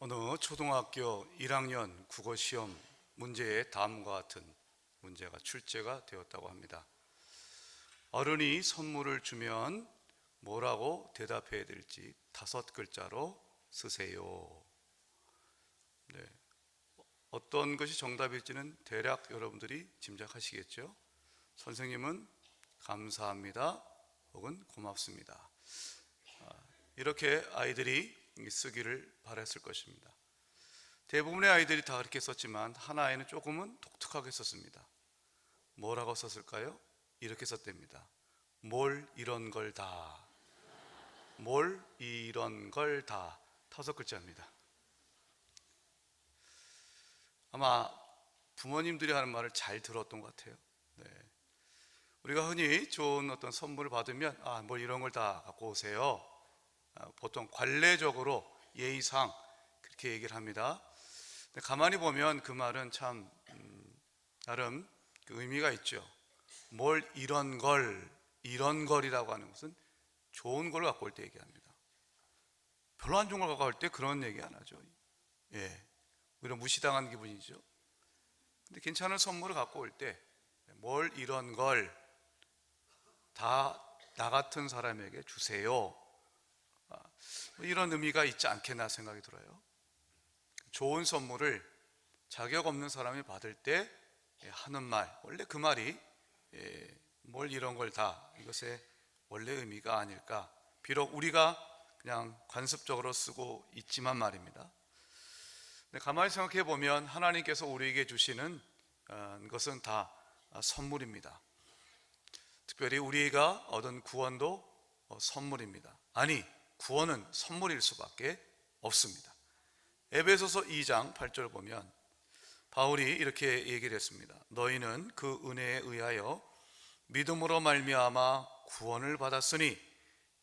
어느 초등학교 1학년 국어시험 문제의 다음과 같은 문제가 출제가 되었다고 합니다. 어른이 선물을 주면 뭐라고 대답해야 될지 5글자로 쓰세요. 네. 어떤 것이 정답일지는 대략 여러분들이 짐작하시겠죠? 선생님은 감사합니다 혹은 고맙습니다. 이렇게 아이들이 쓰기를 바랐을 것입니다. 대부분의 아이들이 다 그렇게 썼지만 한 아이는 조금은 독특하게 썼습니다. 뭐라고 썼을까요? 이렇게 썼답니다. 뭘 이런 걸 다. 뭘 이런 걸 다. 5글자입니다. 아마 부모님들이 하는 말을 잘 들었던 것 같아요. 네. 우리가 흔히 좋은 어떤 선물을 받으면 뭘 이런 걸 다 갖고 오세요. 보통 관례적으로 예의상 그렇게 얘기를 합니다. 근데 가만히 보면 그 말은 참 나름 그 의미가 있죠. 뭘 이런 걸이라고 하는 것은 좋은 걸 갖고 올 때 얘기합니다. 별로 안 좋은 걸 갖고 올 때 그런 얘기 안 하죠. 오히려 무시당한 기분이죠. 근데 괜찮은 선물을 갖고 올 때 뭘 이런 걸 다 나 같은 사람에게 주세요. 이런 의미가 있지 않겠나 생각이 들어요. 좋은 선물을 자격 없는 사람이 받을 때 하는 말, 원래 그 말이 뭘 이런 걸 다, 이것의 원래 의미가 아닐까. 비록 우리가 그냥 관습적으로 쓰고 있지만 말입니다. 근데 가만히 생각해 보면 하나님께서 우리에게 주시는 것은 다 선물입니다. 특별히 우리가 얻은 구원도 선물입니다. 아니, 구원은 선물일 수밖에 없습니다. 에베소서 2장 8절 보면 바울이 이렇게 얘기를 했습니다. 너희는 그 은혜에 의하여 믿음으로 말미암아 구원을 받았으니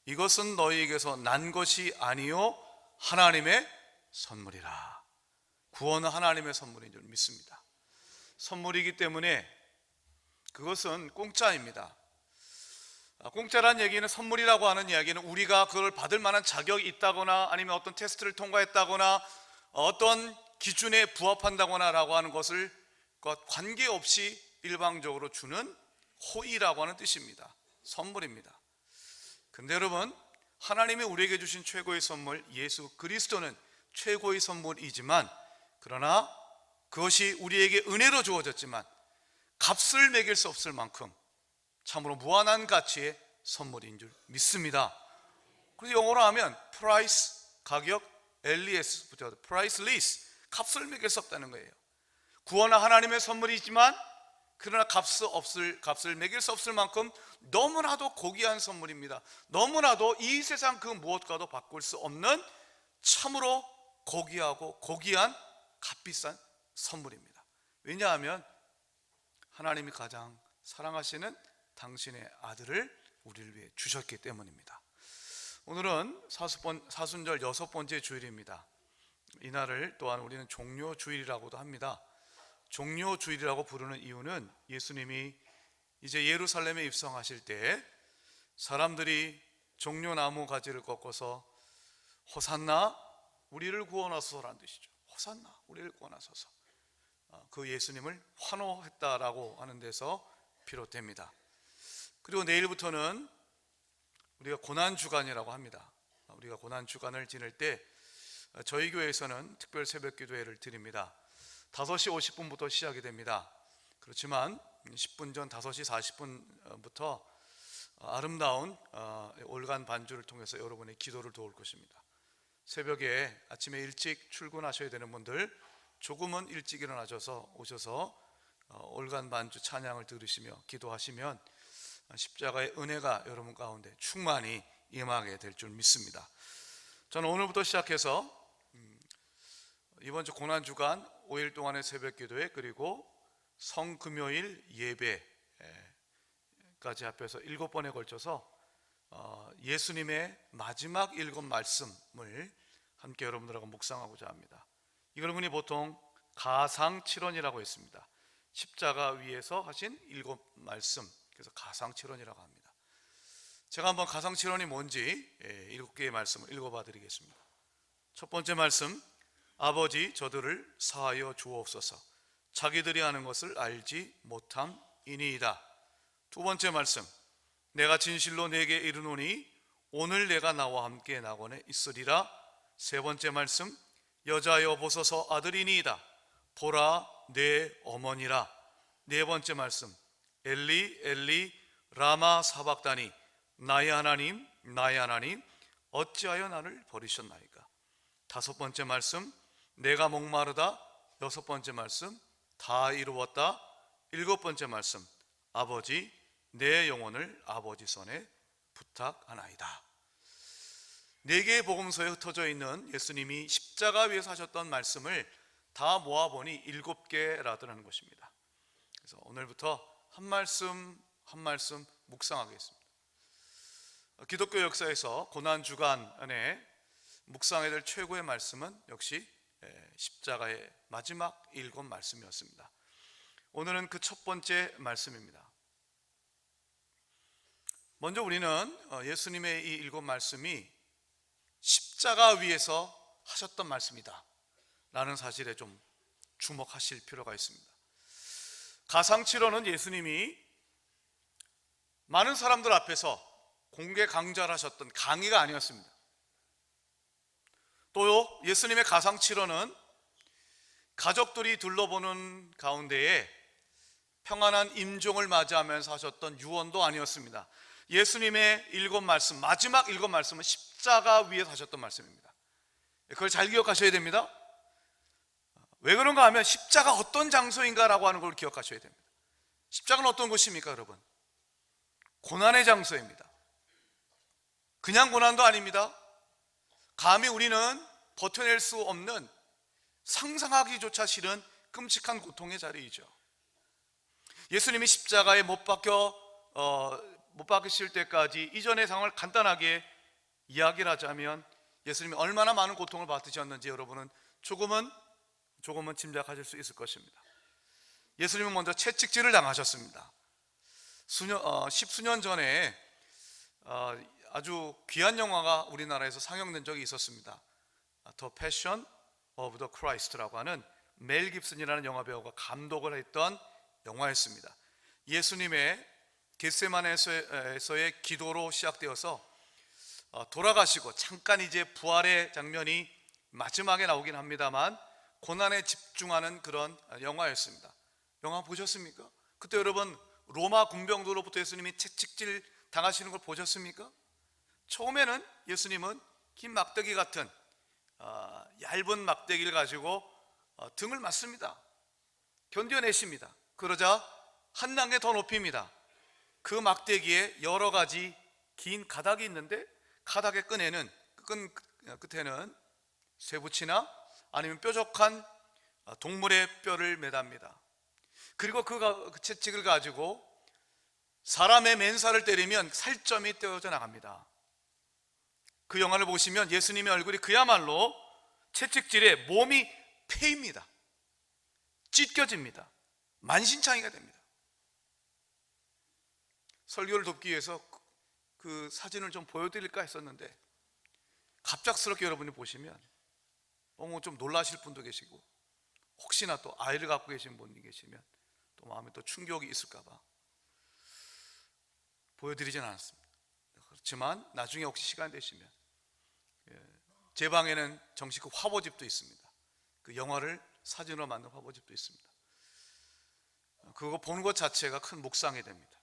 이것은 너희에게서 난 것이 아니요 하나님의 선물이라. 구원은 하나님의 선물인 줄 믿습니다. 선물이기 때문에 그것은 공짜입니다. 공짜란 얘기는, 선물이라고 하는 이야기는 우리가 그걸 받을 만한 자격이 있다거나 아니면 어떤 테스트를 통과했다거나 어떤 기준에 부합한다거나 라고 하는 것을 관계없이 일방적으로 주는 호의라고 하는 뜻입니다. 선물입니다. 근데 여러분, 하나님이 우리에게 주신 최고의 선물 예수 그리스도는 최고의 선물이지만, 그러나 그것이 우리에게 은혜로 주어졌지만 값을 매길 수 없을 만큼 참으로 무한한 가치의 선물인 줄 믿습니다. 그래서 영어로 하면 price, 가격, LES 붙여서 priceless, 값을 매길 수 없다는 거예요. 구원은 하나님의 선물이지만 그러나 값을 매길 수 없을 만큼 너무나도 고귀한 선물입니다. 너무나도 이 세상 그 무엇과도 바꿀 수 없는 참으로 고귀하고 고귀한 값비싼 선물입니다. 왜냐하면 하나님이 가장 사랑하시는 당신의 아들을 우리를 위해 주셨기 때문입니다. 오늘은 사순절 6번째 주일입니다. 이날을 또한 우리는 종료주일이라고도 합니다. 종료주일이라고 부르는 이유는 예수님이 이제 예루살렘에 입성하실 때 사람들이 종려나무 가지를 꺾어서 호산나 우리를 구원하소서라는 뜻이죠. 호산나 우리를 구원하소서. 그 예수님을 환호했다라고 하는 데서 비롯됩니다. 그리고 내일부터는 우리가 고난주간이라고 합니다. 우리가 고난주간을 지낼 때 저희 교회에서는 특별 새벽 기도회를 드립니다. 5시 50분부터 시작이 됩니다. 그렇지만 10분 전 5시 40분부터 아름다운 올간 반주를 통해서 여러분의 기도를 도울 것입니다. 새벽에 아침에 일찍 출근하셔야 되는 분들 조금은 일찍 일어나셔서 오셔서 올간 반주 찬양을 들으시며 기도하시면 십자가의 은혜가 여러분 가운데 충만히 임하게 될 줄 믿습니다. 저는 오늘부터 시작해서 이번 주 고난주간 5일 동안의 새벽 기도회, 그리고 성금요일 예배까지 합해서 7번에 걸쳐서 예수님의 마지막 7 말씀을 함께 여러분들하고 묵상하고자 합니다. 이걸 흔히 보통 가상칠언이라고 했습니다. 십자가 위에서 하신 7 말씀, 그래서 가상칠언이라고 합니다. 제가 한번 가상칠언이 뭔지 7개의 말씀을 읽어봐 드리겠습니다. 첫 번째 말씀, 아버지 저들을 사하여 주옵소서. 자기들이 하는 것을 알지 못함이니이다. 두 번째 말씀, 내가 진실로 내게 이르노니 오늘 내가 나와 함께 낙원에 있으리라. 세 번째 말씀, 여자여 보소서 아들이니이다. 보라 내 어머니라. 네 번째 말씀, 엘리 엘리 라마 사박다니, 나의 하나님 나의 하나님 어찌하여 나를 버리셨나이까. 다섯 번째 말씀, 내가 목마르다. 여섯 번째 말씀, 다 이루었다. 일곱 번째 말씀, 아버지 내 영혼을 아버지 손에 부탁하나이다. 네 개의 복음서에 흩어져 있는 예수님이 십자가 위에서 하셨던 말씀을 다 모아보니 7개라더라는 것입니다. 그래서 오늘부터 한 말씀 한 말씀 묵상하겠습니다. 기독교 역사에서 고난주간에 묵상해야 될 최고의 말씀은 역시 십자가의 마지막 7 말씀이었습니다. 오늘은 그 첫 번째 말씀입니다. 먼저 우리는 예수님의 이 7 말씀이 십자가 위에서 하셨던 말씀이다 라는 사실에 좀 주목하실 필요가 있습니다. 가상치로는 예수님이 많은 사람들 앞에서 공개 강좌를 하셨던 강의가 아니었습니다. 또 예수님의 가상치로는 가족들이 둘러보는 가운데에 평안한 임종을 맞이하면서 하셨던 유언도 아니었습니다. 예수님의 7 말씀, 마지막 7 말씀은 십자가 위에서 하셨던 말씀입니다. 그걸 잘 기억하셔야 됩니다. 왜 그런가 하면 십자가 어떤 장소인가라고 하는 걸 기억하셔야 됩니다. 십자가는 어떤 곳입니까, 여러분? 고난의 장소입니다. 그냥 고난도 아닙니다. 감히 우리는 버텨낼 수 없는, 상상하기조차 싫은 끔찍한 고통의 자리이죠. 예수님이 십자가에 못 박히실 때까지 이전의 상황을 간단하게 이야기를 하자면 예수님이 얼마나 많은 고통을 받으셨는지 여러분은 조금은 짐작하실 수 있을 것입니다. 예수님은 먼저 채찍질을 당하셨습니다. 십수년 전에 아주 귀한 영화가 우리나라에서 상영된 적이 있었습니다. The Passion of the Christ라고 하는 멜 깁슨이라는 영화배우가 감독을 했던 영화였습니다. 예수님의 겟세마네에서의 기도로 시작되어서 돌아가시고 잠깐 이제 부활의 장면이 마지막에 나오긴 합니다만 고난에 집중하는 그런 영화였습니다. 영화 보셨습니까? 그때 여러분 로마 군병들로부터 예수님이 채찍질 당하시는 걸 보셨습니까? 처음에는 예수님은 긴 막대기 같은 얇은 막대기를 가지고 등을 맞습니다. 견뎌내십니다. 그러자 한 단계 더 높입니다. 그 막대기에 여러 가지 긴 가닥이 있는데 가닥의 끝에는 쇠붙이나 아니면 뾰족한 동물의 뼈를 매답니다. 그리고 그 채찍을 가지고 사람의 맨살을 때리면 살점이 떼어져 나갑니다. 그 영화를 보시면 예수님의 얼굴이 그야말로 채찍질에 몸이 패입니다. 찢겨집니다. 만신창이가 됩니다. 설교를 돕기 위해서 그 사진을 좀 보여드릴까 했었는데 갑작스럽게 여러분이 보시면 너무 좀 놀라실 분도 계시고 혹시나 또 아이를 갖고 계신 분이 계시면 또 마음에 또 충격이 있을까봐 보여드리진 않았습니다. 그렇지만 나중에 혹시 시간 되시면 제 방에는 정식 그 화보집도 있습니다. 그 영화를 사진으로 만든 화보집도 있습니다. 그거 보는 것 자체가 큰 묵상이 됩니다.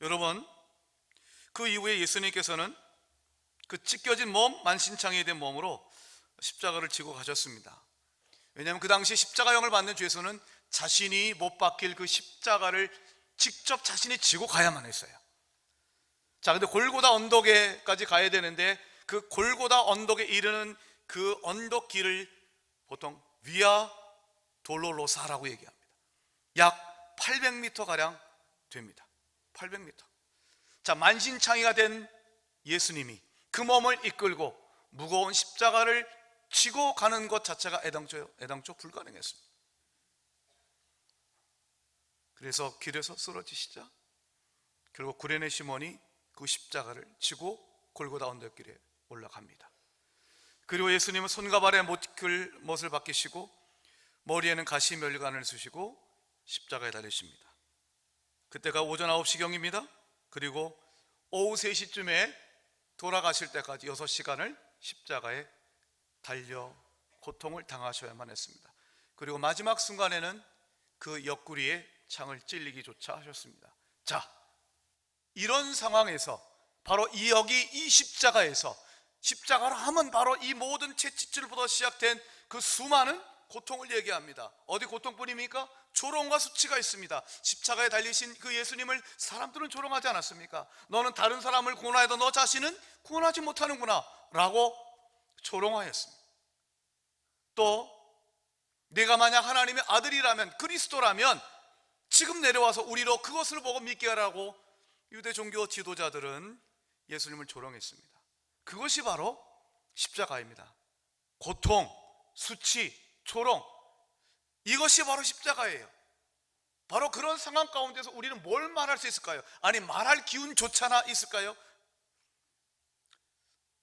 여러분, 그 이후에 예수님께서는 그 찢겨진 몸, 만신창이 된 몸으로 십자가를 지고 가셨습니다. 왜냐하면 그 당시 십자가형을 받는 죄수는 자신이 못 박힐 그 십자가를 직접 자신이 지고 가야만 했어요. 자, 근데 골고다 언덕에까지 가야 되는데 그 골고다 언덕에 이르는 그 언덕길을 보통 위아 돌로로사라고 얘기합니다. 약 800m 가량 됩니다. 800m. 자, 만신창이가 된 예수님이 그 몸을 이끌고 무거운 십자가를 지고 가는 것 자체가 애당초 불가능했습니다. 그래서 길에서 쓰러지시자 결국 구레네 시몬이 그 십자가를 지고 골고다 언덕길에 올라갑니다. 그리고 예수님은 손과 발에 못을 벗기시고 머리에는 가시멸관을 쓰시고 십자가에 달리십니다. 그때가 오전 9시경입니다. 그리고 오후 3시쯤에 돌아가실 때까지 6시간을 십자가에 달려 고통을 당하셔야만 했습니다. 그리고 마지막 순간에는 그 옆구리에 창을 찔리기조차 하셨습니다. 자, 이런 상황에서 바로 이 십자가에서, 십자가로 하면 바로 이 모든 채찍질부터 시작된 그 수많은 고통을 얘기합니다. 어디 고통뿐입니까? 조롱과 수치가 있습니다. 십자가에 달리신 그 예수님을 사람들은 조롱하지 않았습니까? 너는 다른 사람을 구원하여도 너 자신은 구원하지 못하는구나 라고 조롱하였습니다. 또 내가 만약 하나님의 아들이라면, 그리스도라면 지금 내려와서 우리로 그것을 보고 믿게 하라고 유대 종교 지도자들은 예수님을 조롱했습니다. 그것이 바로 십자가입니다. 고통, 수치, 조롱, 이것이 바로 십자가예요. 바로 그런 상황 가운데서 우리는 뭘 말할 수 있을까요? 아니, 말할 기운조차나 있을까요?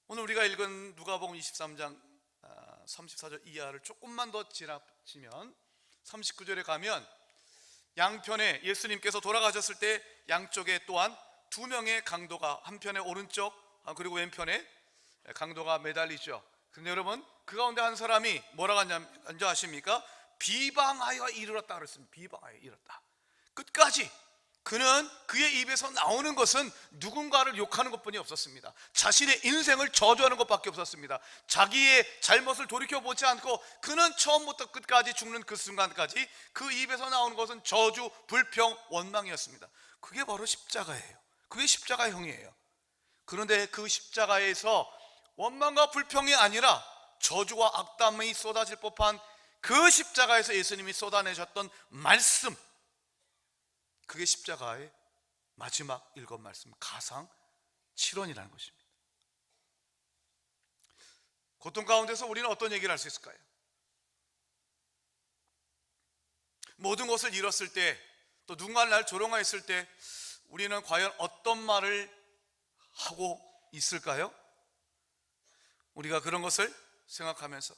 오늘 우리가 읽은 누가복음 23장 34절 이하를 조금만 더 지나치면 39절에 가면 양편에 예수님께서 돌아가셨을 때 양쪽에 또한 두 명의 강도가, 한편에 오른쪽 그리고 왼편에 강도가 매달리죠. 근데 여러분, 그 가운데 한 사람이 뭐라고 한지 아십니까? 비방하여 이르렀다 그랬습니다. 비방하여 이르렀다. 끝까지 그는, 그의 입에서 나오는 것은 누군가를 욕하는 것뿐이 없었습니다. 자신의 인생을 저주하는 것밖에 없었습니다. 자기의 잘못을 돌이켜보지 않고 그는 처음부터 끝까지 죽는 그 순간까지 그 입에서 나오는 것은 저주, 불평, 원망이었습니다. 그게 바로 십자가예요. 그게 십자가형이에요. 그런데 그 십자가에서 원망과 불평이 아니라 저주와 악담이 쏟아질 법한 그 십자가에서 예수님이 쏟아내셨던 말씀, 그게 십자가의 마지막 일곱 말씀, 가상 7원이라는 것입니다. 고통 가운데서 우리는 어떤 얘기를 할 수 있을까요? 모든 것을 잃었을 때, 또 누군가 날 조롱했을 때 우리는 과연 어떤 말을 하고 있을까요? 우리가 그런 것을 생각하면서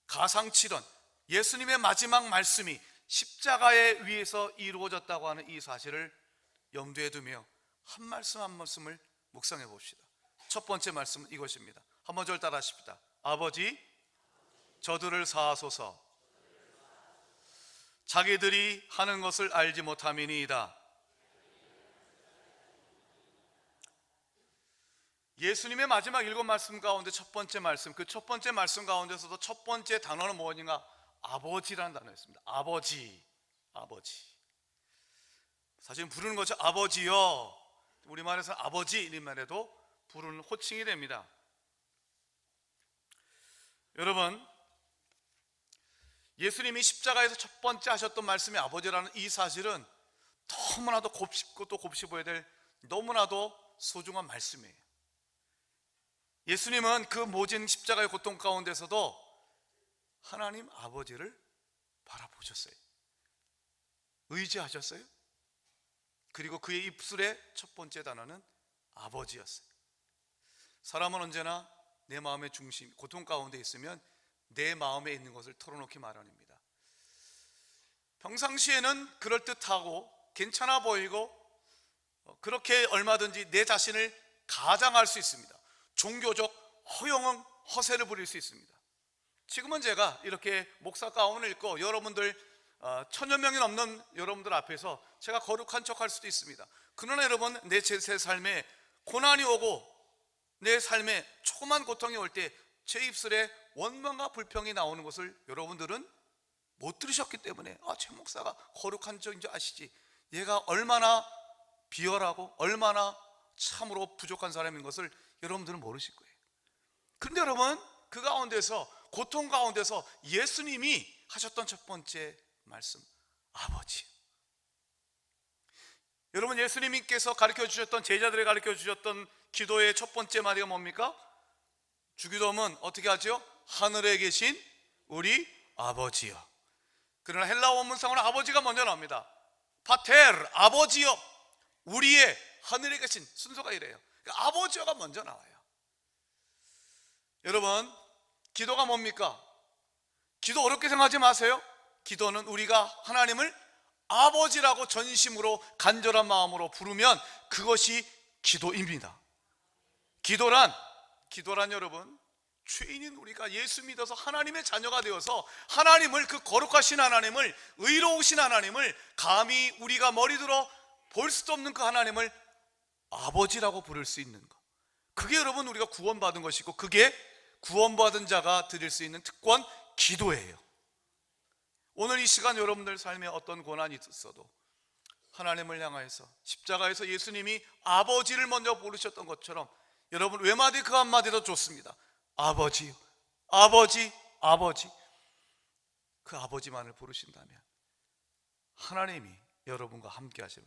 가상 7원, 예수님의 마지막 말씀이 십자가에 위에서 이루어졌다고 하는 이 사실을 염두에 두며 한 말씀 한 말씀을 묵상해 봅시다. 첫 번째 말씀은 이것입니다. 한번 절 따라 하십시다. 아버지, 저들을 사하소서. 자기들이 하는 것을 알지 못함이니이다. 예수님의 마지막 일곱 말씀 가운데 첫 번째 말씀, 그 첫 번째 말씀 가운데서도 첫 번째 단어는 뭐냐? 아버지라는 단어였습니다. 아버지, 아버지. 사실 부르는 것이 아버지요, 우리말에서 아버지 이름만 해도 부르는 호칭이 됩니다. 여러분, 예수님이 십자가에서 첫 번째 하셨던 말씀이 아버지라는 이 사실은 너무나도 곱씹고 또 곱씹어야 될 너무나도 소중한 말씀이에요. 예수님은 그 모진 십자가의 고통 가운데서도 하나님 아버지를 바라보셨어요. 의지하셨어요. 그리고 그의 입술의 첫 번째 단어는 아버지였어요. 사람은 언제나 내 마음의 중심, 고통 가운데 있으면 내 마음에 있는 것을 털어놓기 마련입니다. 평상시에는 그럴듯하고 괜찮아 보이고 그렇게 얼마든지 내 자신을 가장할 수 있습니다. 종교적 허영은 허세를 부릴 수 있습니다. 지금은 제가 이렇게 목사 가운을 입고 여러분들 1000여 명이 넘는 여러분들 앞에서 제가 거룩한 척할 수도 있습니다. 그러나 여러분, 내 삶에 고난이 오고 내 삶에 조그만 고통이 올 때 제 입술에 원망과 불평이 나오는 것을 여러분들은 못 들으셨기 때문에 제 목사가 거룩한 척인 줄 아시지, 얘가 얼마나 비열하고 얼마나 참으로 부족한 사람인 것을 여러분들은 모르실 거예요. 그런데 여러분, 그 가운데서, 고통 가운데서 예수님이 하셨던 첫 번째 말씀, 아버지. 여러분, 예수님께서 가르쳐 주셨던, 제자들이 가르쳐 주셨던 기도의 첫 번째 마디가 뭡니까? 주기도하면 어떻게 하죠? 하늘에 계신 우리 아버지요. 그러나 헬라어 원문상으로 아버지가 먼저 나옵니다. 파테르, 아버지요, 우리의 하늘에 계신, 순서가 이래요. 그러니까 아버지가 먼저 나와요. 여러분, 기도가 뭡니까? 기도 어렵게 생각하지 마세요. 기도는 우리가 하나님을 아버지라고 전심으로 간절한 마음으로 부르면 그것이 기도입니다. 기도란 여러분, 죄인인 우리가 예수 믿어서 하나님의 자녀가 되어서 하나님을, 그 거룩하신 하나님을, 의로우신 하나님을, 감히 우리가 머리들어 볼 수도 없는 그 하나님을 아버지라고 부를 수 있는 것, 그게 여러분 우리가 구원받은 것이고, 그게 구원받은 자가 드릴 수 있는 특권, 기도예요. 오늘 이 시간 여러분들 삶에 어떤 고난이 있어도 하나님을 향하여서 십자가에서 예수님이 아버지를 먼저 부르셨던 것처럼 여러분 외마디 그 한마디도 좋습니다. 아버지요, 아버지, 아버지. 그 아버지만을 부르신다면 하나님이 여러분과 함께 하심을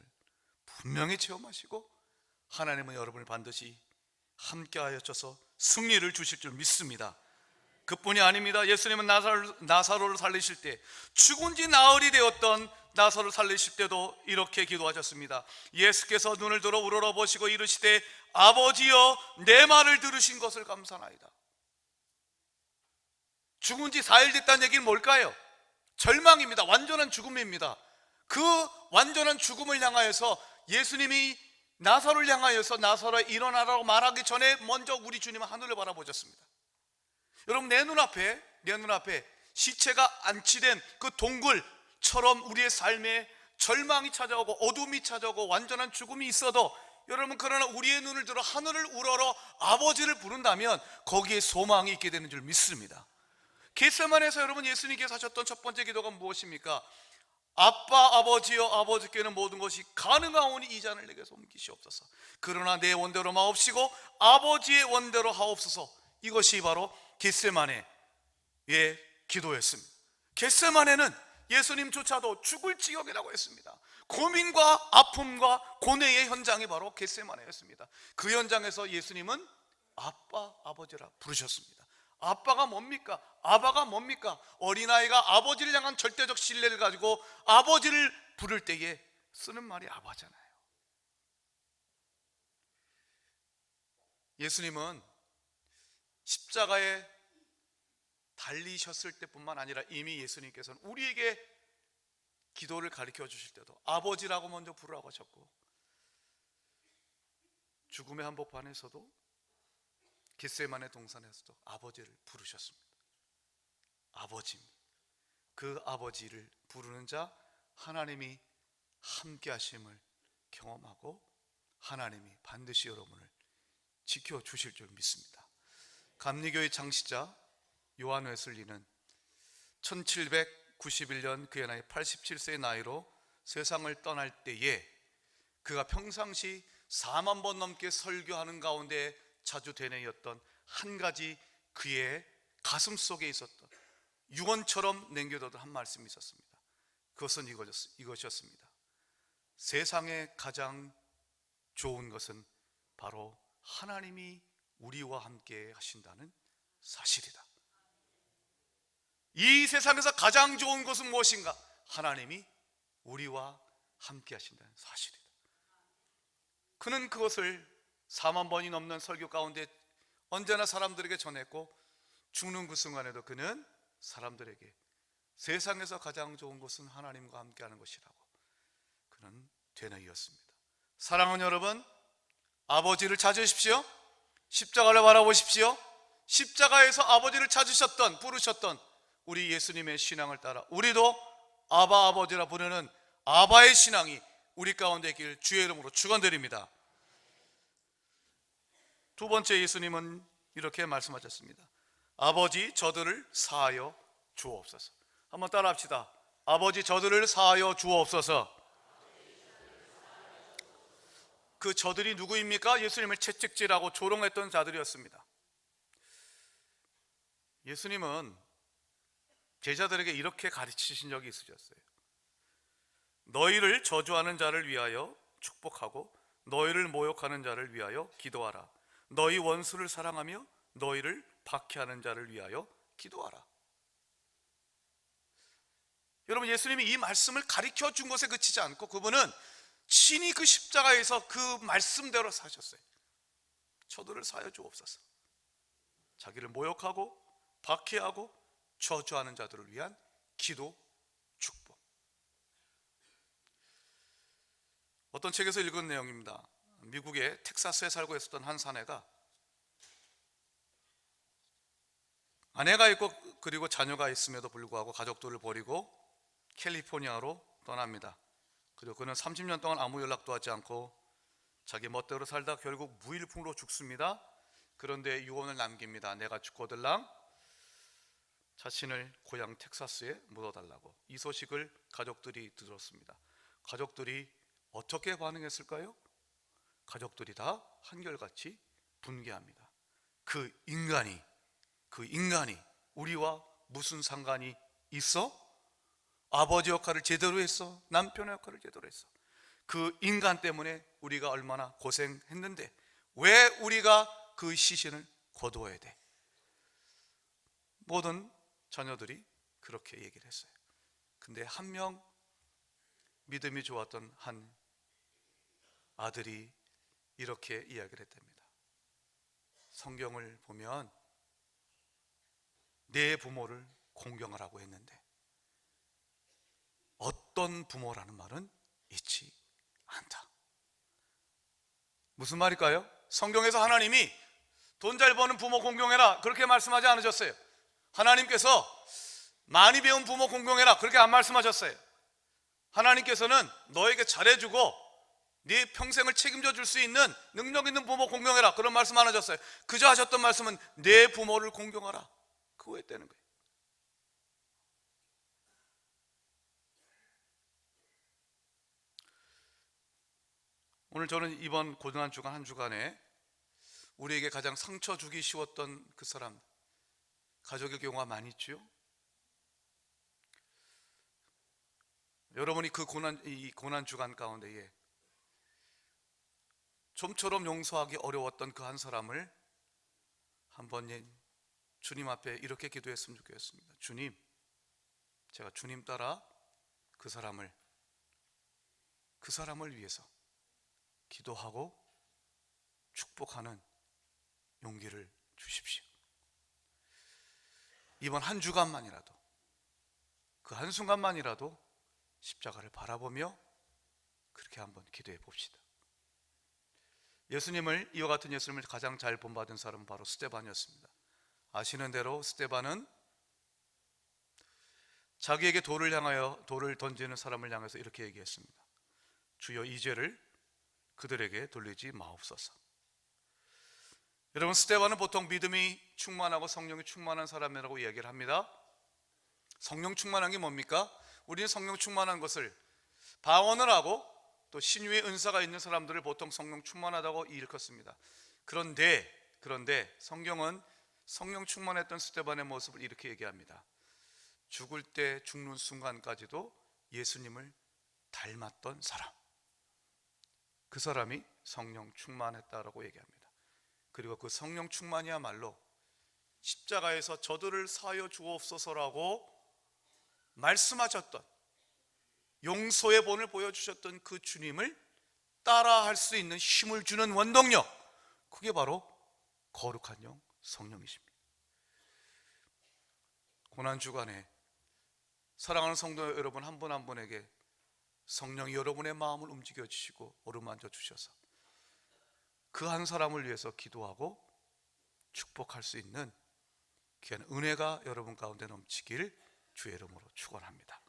분명히 체험하시고, 하나님은 여러분을 반드시 함께 하여져서 승리를 주실 줄 믿습니다. 그뿐이 아닙니다. 예수님은 나사로를 살리실 때, 죽은 지 나흘이 되었던 나사로를 살리실 때도 이렇게 기도하셨습니다. 예수께서 눈을 들어 우러러보시고 이르시되 아버지여, 내 말을 들으신 것을 감사하나이다. 죽은 지 4일 됐다는 얘기는 뭘까요? 절망입니다. 완전한 죽음입니다. 그 완전한 죽음을 향하여서 예수님이 나사로를 향하여서 나사로야 일어나라고 말하기 전에 먼저 우리 주님은 하늘을 바라보셨습니다. 여러분, 내 눈앞에 시체가 안치된 그 동굴처럼 우리의 삶에 절망이 찾아오고 어둠이 찾아오고 완전한 죽음이 있어도, 여러분, 그러나 우리의 눈을 들어 하늘을 우러러 아버지를 부른다면 거기에 소망이 있게 되는 줄 믿습니다. 겟세마네에서 여러분 예수님께서 하셨던 첫 번째 기도가 무엇입니까? 아빠, 아버지여, 아버지께는 모든 것이 가능하오니 이 잔을 내게서 옮기시옵소서. 그러나 내 원대로 마옵시고 아버지의 원대로 하옵소서. 이것이 바로 겟세마네의 기도였습니다. 겟세마네는 예수님조차도 죽을 지경이라고 했습니다. 고민과 아픔과 고뇌의 현장이 바로 겟세마네였습니다. 그 현장에서 예수님은 아빠, 아버지라 부르셨습니다. 아빠가 뭡니까? 아바가 뭡니까? 어린아이가 아버지를 향한 절대적 신뢰를 가지고 아버지를 부를 때에 쓰는 말이 아바잖아요. 예수님은 십자가에 달리셨을 때뿐만 아니라 이미 예수님께서는 우리에게 기도를 가르쳐 주실 때도 아버지라고 먼저 부르라고 하셨고, 죽음의 한복판에서도 겟세마네 동산에서도 아버지를 부르셨습니다. 아버지입니다. 그 아버지를 부르는 자, 하나님이 함께 하심을 경험하고 하나님이 반드시 여러분을 지켜주실 줄 믿습니다. 감리교의 창시자 요한 웨슬리는 1791년 그의 나이 87세의 나이로 세상을 떠날 때에 그가 평상시 4만 번 넘게 설교하는 가운데 자주 되뇌었던 한 가지 그의 가슴 속에 있었던 유언처럼 남겨두던 한 말씀이 있었습니다. 그것은 이것이었습니다. 세상에 가장 좋은 것은 바로 하나님이 우리와 함께 하신다는 사실이다. 이 세상에서 가장 좋은 것은 무엇인가? 하나님이 우리와 함께 하신다는 사실이다. 그는 그것을 4만 번이 넘는 설교 가운데 언제나 사람들에게 전했고, 죽는 그 순간에도 그는 사람들에게 세상에서 가장 좋은 것은 하나님과 함께하는 것이라고 그는 되뇌이었습니다. 사랑하는 여러분, 아버지를 찾으십시오. 십자가를 바라보십시오. 십자가에서 아버지를 찾으셨던, 부르셨던 우리 예수님의 신앙을 따라 우리도 아바, 아버지라 부르는 아바의 신앙이 우리 가운데 있길 주의 이름으로 축원드립니다. 두 번째, 예수님은 이렇게 말씀하셨습니다. 아버지, 저들을 사하여 주옵소서. 한번 따라 합시다. 아버지, 저들을 사하여 주옵소서. 그 저들이 누구입니까? 예수님을 채찍질하고 조롱했던 자들이었습니다. 예수님은 제자들에게 이렇게 가르치신 적이 있으셨어요. 너희를 저주하는 자를 위하여 축복하고 너희를 모욕하는 자를 위하여 기도하라. 너희 원수를 사랑하며 너희를 박해하는 자를 위하여 기도하라. 여러분, 예수님이 이 말씀을 가르쳐 준 것에 그치지 않고 그분은 친히 그 십자가에서 그 말씀대로 사셨어요. 저들을 사여 주옵소서. 자기를 모욕하고 박해하고 저주하는 자들을 위한 기도, 축복. 어떤 책에서 읽은 내용입니다. 미국의 텍사스에 살고 있었던 한 사내가 아내가 있고 그리고 자녀가 있음에도 불구하고 가족들을 버리고 캘리포니아로 떠납니다. 그리고 그는 30년 동안 아무 연락도 하지 않고 자기 멋대로 살다 결국 무일푼으로 죽습니다. 그런데 유언을 남깁니다. 내가 죽거들랑 자신을 고향 텍사스에 묻어달라고. 이 소식을 가족들이 들었습니다. 가족들이 어떻게 반응했을까요? 가족들이 다 한결같이 분개합니다. 그 인간이 우리와 무슨 상관이 있어? 아버지 역할을 제대로 했어? 남편의 역할을 제대로 했어? 그 인간 때문에 우리가 얼마나 고생했는데 왜 우리가 그 시신을 거두어야 돼? 모든 자녀들이 그렇게 얘기를 했어요. 근데 한 명 믿음이 좋았던 한 아들이 이렇게 이야기를 했답니다. 성경을 보면 내 부모를 공경하라고 했는데 어떤 부모라는 말은 있지 않다. 무슨 말일까요? 성경에서 하나님이 돈 잘 버는 부모 공경해라 그렇게 말씀하지 않으셨어요. 하나님께서 많이 배운 부모 공경해라 그렇게 안 말씀하셨어요. 하나님께서는 너에게 잘해주고 네 평생을 책임져 줄 수 있는 능력 있는 부모 공경해라 그런 말씀 안 하셨어요. 그저 하셨던 말씀은 내 부모를 공경하라. 그거 했다는 거예요. 오늘 저는 이번 고등한 주간 한 주간에 우리에게 가장 상처 주기 쉬웠던 그 사람, 가족의 경우가 많이 있죠. 여러분이 이 고난 주간 가운데에 좀처럼 용서하기 어려웠던 그 한 사람을 한번 주님 앞에 이렇게 기도했으면 좋겠습니다. 주님, 제가 주님 따라 그 사람을 위해서 기도하고 축복하는 용기를 주십시오. 이번 한 주간만이라도 그 한순간만이라도 십자가를 바라보며 그렇게 한번 기도해 봅시다. 이와 같은 예수님을 가장 잘 본받은 사람은 바로 스데반이었습니다. 아시는 대로 스데반은 자기에게 돌을 던지는 사람을 향해서 이렇게 얘기했습니다. 주여 이 죄를 그들에게 돌리지 마옵소서. 여러분, 스데반은 보통 믿음이 충만하고 성령이 충만한 사람이라고 이야기를 합니다. 성령 충만한 게 뭡니까? 우리는 성령 충만한 것을 방언을 하고 또 신유의 은사가 있는 사람들을 보통 성령 충만하다고 일컫습니다. 그런데 성경은 성령 충만했던 스데반의 모습을 이렇게 얘기합니다. 죽을 때 죽는 순간까지도 예수님을 닮았던 사람, 그 사람이 성령 충만했다라고 얘기합니다. 그리고 그 성령 충만이야말로 십자가에서 저들을 사하여 주옵소서라고 말씀하셨던, 용서의 본을 보여주셨던 그 주님을 따라할 수 있는 힘을 주는 원동력, 그게 바로 거룩한 영 성령이십니다. 고난주간에 사랑하는 성도 여러분 한 분 한 분에게 성령이 여러분의 마음을 움직여 주시고 어루만져 주셔서 그 한 사람을 위해서 기도하고 축복할 수 있는 귀한 은혜가 여러분 가운데 넘치길 주의 이름으로 축원합니다.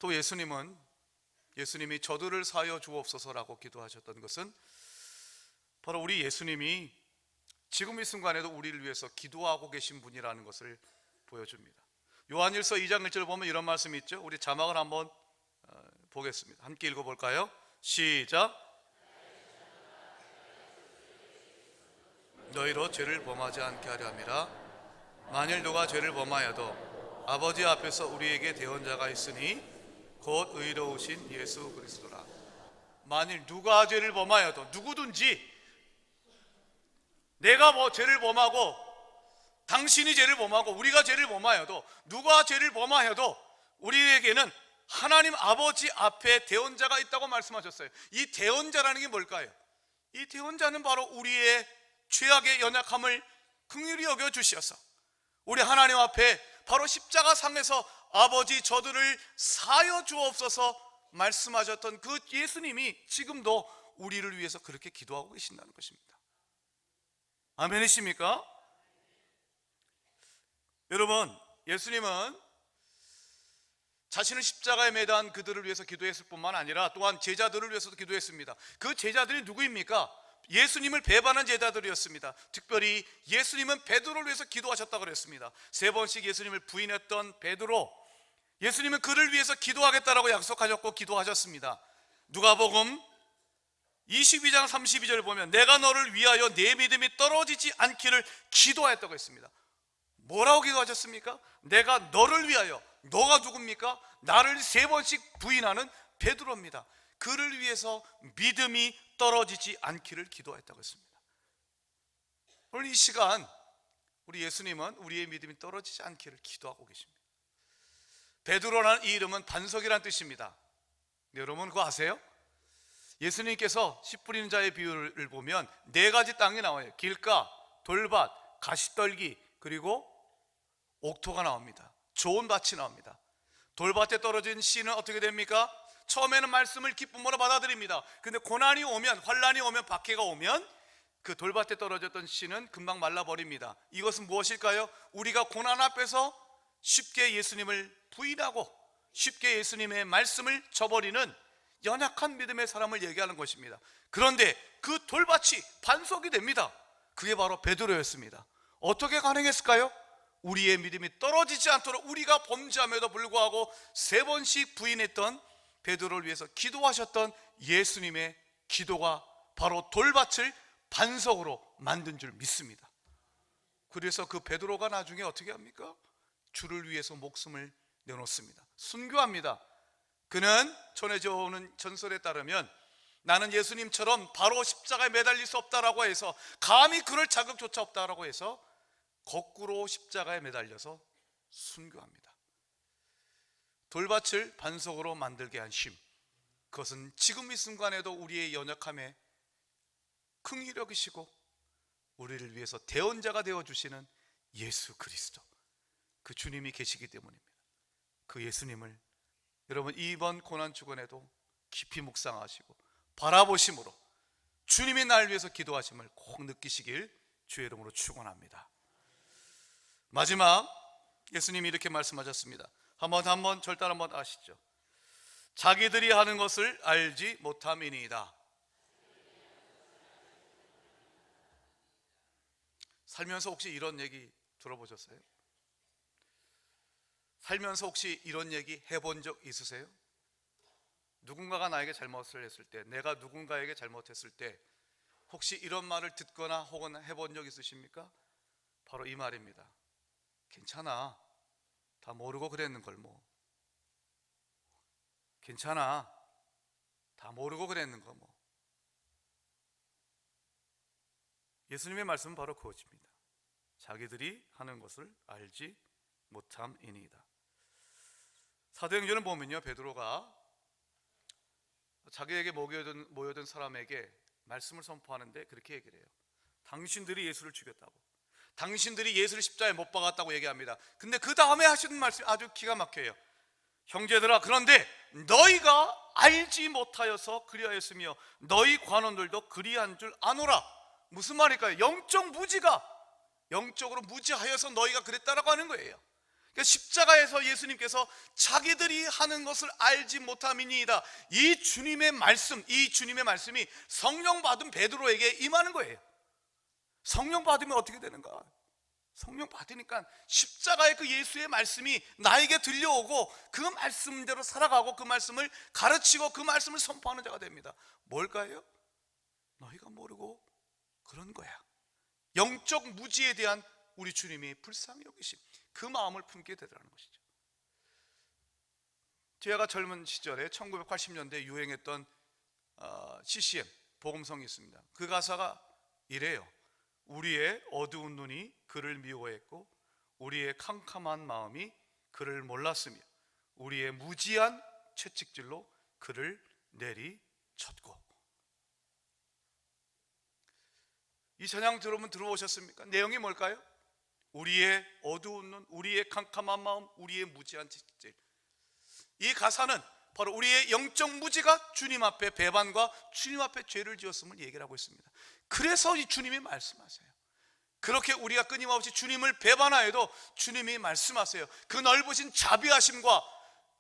또 예수님이 저들을 사하여 주옵소서라고 기도하셨던 것은 바로 우리 예수님이 지금 이 순간에도 우리를 위해서 기도하고 계신 분이라는 것을 보여줍니다. 요한일서 2장 1절을 보면 이런 말씀이 있죠. 우리 자막을 한번 보겠습니다. 함께 읽어볼까요? 시작. 너희로 죄를 범하지 않게 하려 함이라. 만일 누가 죄를 범하여도 아버지 앞에서 우리에게 대언자가 있으니 곧 의로우신 예수 그리스도라. 만일 누가 죄를 범하여도, 누구든지 내가 죄를 범하고 당신이 죄를 범하고 우리가 죄를 범하여도, 누가 죄를 범하여도 우리에게는 하나님 아버지 앞에 대언자가 있다고 말씀하셨어요. 이 대언자라는 게 뭘까요? 이 대언자는 바로 우리의 죄악의 연약함을 긍휼히 여겨 주시어서 우리 하나님 앞에 바로 십자가 상에서 아버지 저들을 사하여 주옵소서 말씀하셨던 그 예수님이 지금도 우리를 위해서 그렇게 기도하고 계신다는 것입니다. 아멘이십니까? 여러분, 예수님은 자신을 십자가에 매단 그들을 위해서 기도했을 뿐만 아니라 또한 제자들을 위해서도 기도했습니다. 그 제자들이 누구입니까? 예수님을 배반한 제자들이었습니다. 특별히 예수님은 베드로를 위해서 기도하셨다고 그랬습니다. 3번씩 예수님을 부인했던 베드로, 예수님은 그를 위해서 기도하겠다라고 약속하셨고 기도하셨습니다. 누가복음 22장 32절 보면 내가 너를 위하여 내 믿음이 떨어지지 않기를 기도하였다고 했습니다. 뭐라고 기도하셨습니까? 내가 너를 위하여. 너가 누굽니까? 나를 3번씩 부인하는 베드로입니다. 그를 위해서 믿음이 떨어지지 않기를 기도했다고 했습니다. 오늘 이 시간 우리 예수님은 우리의 믿음이 떨어지지 않기를 기도하고 계십니다. 베드로라는 이 이름은 반석이라는 뜻입니다. 여러분 그거 아세요? 예수님께서 씨 뿌리는 자의 비유를 보면 4가지 땅이 나와요. 길가, 돌밭, 가시떨기, 그리고 옥토가 나옵니다. 좋은 밭이 나옵니다. 돌밭에 떨어진 씨는 어떻게 됩니까? 처음에는 말씀을 기쁨으로 받아들입니다. 근데 고난이 오면, 환난이 오면, 박해가 오면 그 돌밭에 떨어졌던 씨는 금방 말라버립니다. 이것은 무엇일까요? 우리가 고난 앞에서 쉽게 예수님을 부인하고 쉽게 예수님의 말씀을 저버리는 연약한 믿음의 사람을 얘기하는 것입니다. 그런데 그 돌밭이 반석이 됩니다. 그게 바로 베드로였습니다. 어떻게 가능했을까요? 우리의 믿음이 떨어지지 않도록 우리가 범죄함에도 불구하고 3번씩 부인했던 베드로를 위해서 기도하셨던 예수님의 기도가 바로 돌밭을 반석으로 만든 줄 믿습니다. 그래서 그 베드로가 나중에 어떻게 합니까? 주를 위해서 목숨을 내놓습니다. 순교합니다. 그는 전해져 오는 전설에 따르면 나는 예수님처럼 바로 십자가에 매달릴 수 없다라고 해서 감히 그럴 자격조차 없다라고 해서 거꾸로 십자가에 매달려서 순교합니다. 돌밭을 반석으로 만들게 한 힘, 그것은 지금 이 순간에도 우리의 연약함에 긍휼히 여기시고 우리를 위해서 대언자가 되어주시는 예수 그리스도, 그 주님이 계시기 때문입니다. 그 예수님을 여러분 이번 고난주간에도 깊이 묵상하시고 바라보심으로 주님이 날 위해서 기도하심을 꼭 느끼시길 주의 이름으로 축원합니다. 마지막 예수님이 이렇게 말씀하셨습니다. 한번 절단 한번 아시죠? 자기들이 하는 것을 알지 못함이니이다. 살면서 혹시 이런 얘기 들어보셨어요? 살면서 혹시 이런 얘기 해본 적 있으세요? 누군가가 나에게 잘못을 했을 때, 내가 누군가에게 잘못했을 때 혹시 이런 말을 듣거나 혹은 해본 적 있으십니까? 바로 이 말입니다. 괜찮아, 다 모르고 그랬는걸 뭐. 괜찮아, 다 모르고 그랬는거 뭐. 예수님의 말씀은 바로 그것입니다. 자기들이 하는 것을 알지 못함이니이다. 사도행전을 보면요, 베드로가 자기에게 모여든 사람에게 말씀을 선포하는데 그렇게 얘기를 해요. 당신들이 예수를 죽였다고, 당신들이 예수를 십자가에 못 박았다고 얘기합니다. 근데 그 다음에 하시는 말씀이 아주 기가 막혀요. 형제들아, 그런데 너희가 알지 못하여서 그리하였으며 너희 관원들도 그리한 줄 아노라. 무슨 말일까요? 영적 무지가, 영적으로 무지하여서 너희가 그랬다라고 하는 거예요. 그러니까 십자가에서 예수님께서 자기들이 하는 것을 알지 못함이니이다. 이 주님의 말씀, 이 주님의 말씀이 성령 받은 베드로에게 임하는 거예요. 성령 받으면 어떻게 되는가? 성령 받으니까 십자가의 그 예수의 말씀이 나에게 들려오고 그 말씀대로 살아가고 그 말씀을 가르치고 그 말씀을 선포하는 자가 됩니다. 뭘까요? 너희가 모르고 그런 거야. 영적 무지에 대한 우리 주님이 불쌍히 여기심, 그 마음을 품게 되더라는 것이죠. 제가 젊은 시절에 1980년대 유행했던 CCM 복음성이 있습니다. 그 가사가 이래요. 우리의 어두운 눈이 그를 미워했고 우리의 캄캄한 마음이 그를 몰랐으며 우리의 무지한 채찍질로 그를 내리쳤고. 이 찬양 여러분 들어보셨습니까? 내용이 뭘까요? 우리의 어두운 눈, 우리의 캄캄한 마음, 우리의 무지한 짓들. 이 가사는 바로 우리의 영적 무지가 주님 앞에 배반과 주님 앞에 죄를 지었음을 얘기를 하고 있습니다. 그래서 이 주님이 말씀하세요. 그렇게 우리가 끊임없이 주님을 배반하여도 주님이 말씀하세요. 그 넓으신 자비하심과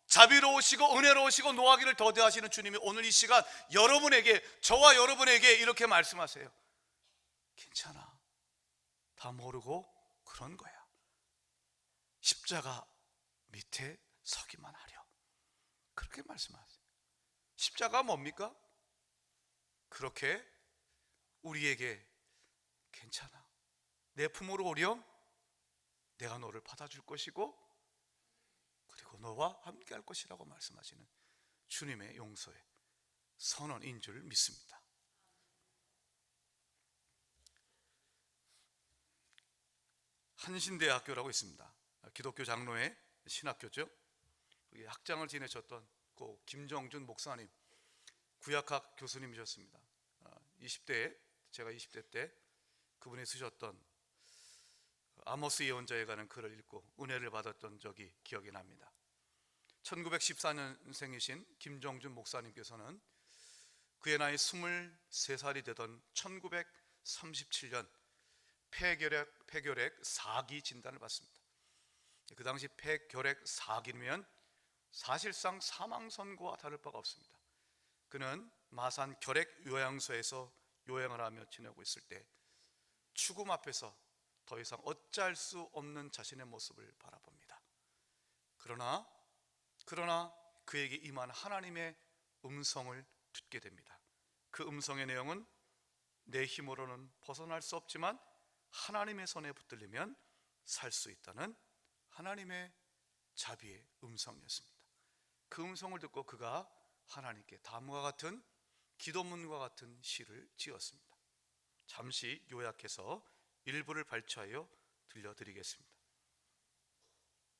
자비로우시고 은혜로우시고 노하기를 더디하시는 주님이 오늘 이 시간 여러분에게, 저와 여러분에게 이렇게 말씀하세요. 괜찮아, 다 모르고 그런 거야. 십자가 밑에 서기만 하려. 그렇게 말씀하세요. 십자가 뭡니까? 그렇게 우리에게 괜찮아, 내 품으로 오렴, 내가 너를 받아줄 것이고 그리고 너와 함께 할 것이라고 말씀하시는 주님의 용서의 선언인 줄 믿습니다. 한신대학교라고 있습니다. 기독교 장로의 신학교죠. 학장을 지내셨던 그 김정준 목사님, 구약학 교수님이셨습니다. 20대에, 제가 20대 때 그분이 쓰셨던 아모스 예언자에 관한 글을 읽고 은혜를 받았던 적이 기억이 납니다. 1914년생이신 김정준 목사님께서는 그의 나이 23살이 되던 1937년 폐결핵 4기 진단을 받습니다. 그 당시 폐결핵 4기면 사실상 사망 선고와 다를 바가 없습니다. 그는 마산 결핵 요양소에서 요양을 하며 지내고 있을 때 죽음 앞에서 더 이상 어찌할 수 없는 자신의 모습을 바라봅니다. 그러나 그에게 임한 하나님의 음성을 듣게 됩니다. 그 음성의 내용은 내 힘으로는 벗어날 수 없지만 하나님의 손에 붙들리면 살 수 있다는 하나님의 자비의 음성이었습니다. 그 음성을 듣고 그가 하나님께 다음과 같은 기도문과 같은 시를 지었습니다. 잠시 요약해서 일부를 발췌하여 들려드리겠습니다.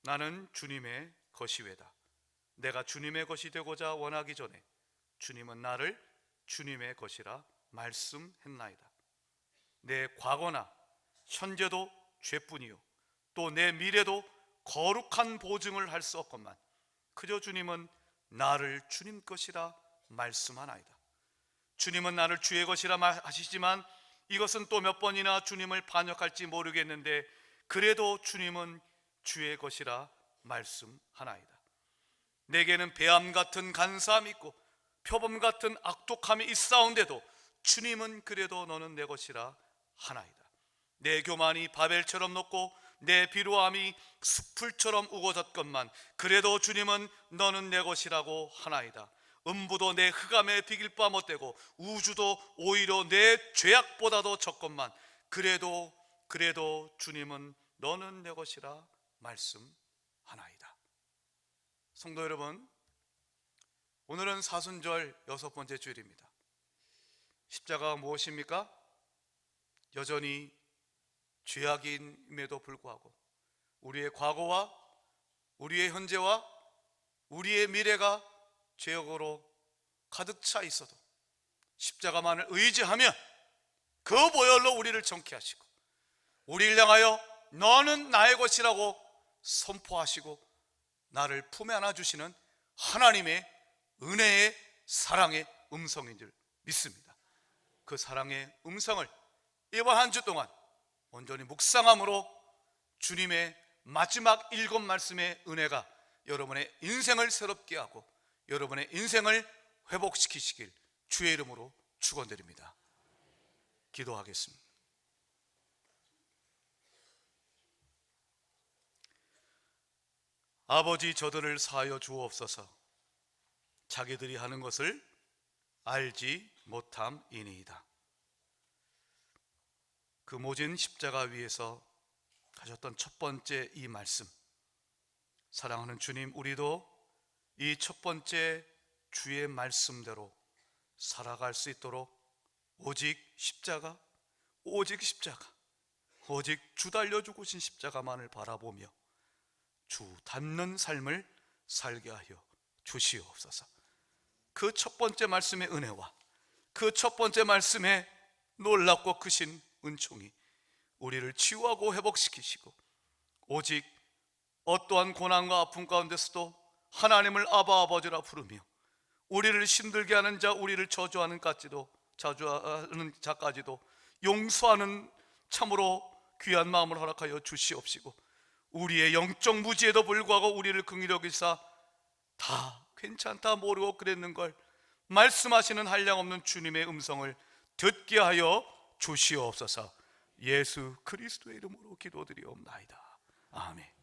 나는 주님의 것이외다. 내가 주님의 것이 되고자 원하기 전에 주님은 나를 주님의 것이라 말씀했나이다. 내 과거나 현재도 죄뿐이요 또 내 미래도 거룩한 보증을 할 수 없건만 그저 주님은 나를 주님 것이라 말씀하나이다. 주님은 나를 주의 것이라 하시지만 이것은 또 몇 번이나 주님을 반역할지 모르겠는데 그래도 주님은 주의 것이라 말씀하나이다. 내게는 배암 같은 간사함이 있고 표범 같은 악독함이 있사온데도 주님은 그래도 너는 내 것이라 하나이다. 내 교만이 바벨처럼 높고 내 비루함이 숲풀처럼 우거졌건만 그래도 주님은 너는 내 것이라고 하나이다. 음부도 내 흑암에 비길 바 못되고 우주도 오히려 내 죄악보다도 적건만 그래도 주님은 너는 내 것이라 말씀하나이다. 성도 여러분, 오늘은 사순절 6번째 주일입니다. 십자가가 무엇입니까? 여전히 죄악임에도 불구하고 우리의 과거와 우리의 현재와 우리의 미래가 죄악으로 가득 차 있어도 십자가만을 의지하면 그 보혈로 우리를 정케하시고 우리를 향하여 너는 나의 것이라고 선포하시고 나를 품에 안아주시는 하나님의 은혜의 사랑의 음성인 줄 믿습니다. 그 사랑의 음성을 이번 한 주 동안 온전히 묵상함으로 주님의 마지막 7 말씀의 은혜가 여러분의 인생을 새롭게 하고 여러분의 인생을 회복시키시길 주의 이름으로 축원드립니다. 기도하겠습니다. 아버지, 저들을 사하여 주옵소서. 자기들이 하는 것을 알지 못함이니이다. 그 모진 십자가 위에서 하셨던 첫 번째 이 말씀, 사랑하는 주님, 우리도 이 첫 번째 주의 말씀대로 살아갈 수 있도록 오직 십자가, 오직 주 달려 죽으신 십자가만을 바라보며 주 닮는 삶을 살게 하여 주시옵소서. 그 첫 번째 말씀의 은혜와 그 첫 번째 말씀의 놀랍고 크신 은총이 우리를 치유하고 회복시키시고, 오직 어떠한 고난과 아픔 가운데서도 하나님을 아바 아버지라 부르며 우리를 힘들게 하는 자, 우리를 저주하는 자까지도 용서하는 참으로 귀한 마음을 허락하여 주시옵시고, 우리의 영적 무지에도 불구하고 우리를 긍휼히 여기사 다 괜찮다 모르고 그랬는 걸 말씀하시는 한량없는 주님의 음성을 듣게 하여 주시옵소서. 예수 그리스도의 이름으로 기도드리옵나이다. 아멘.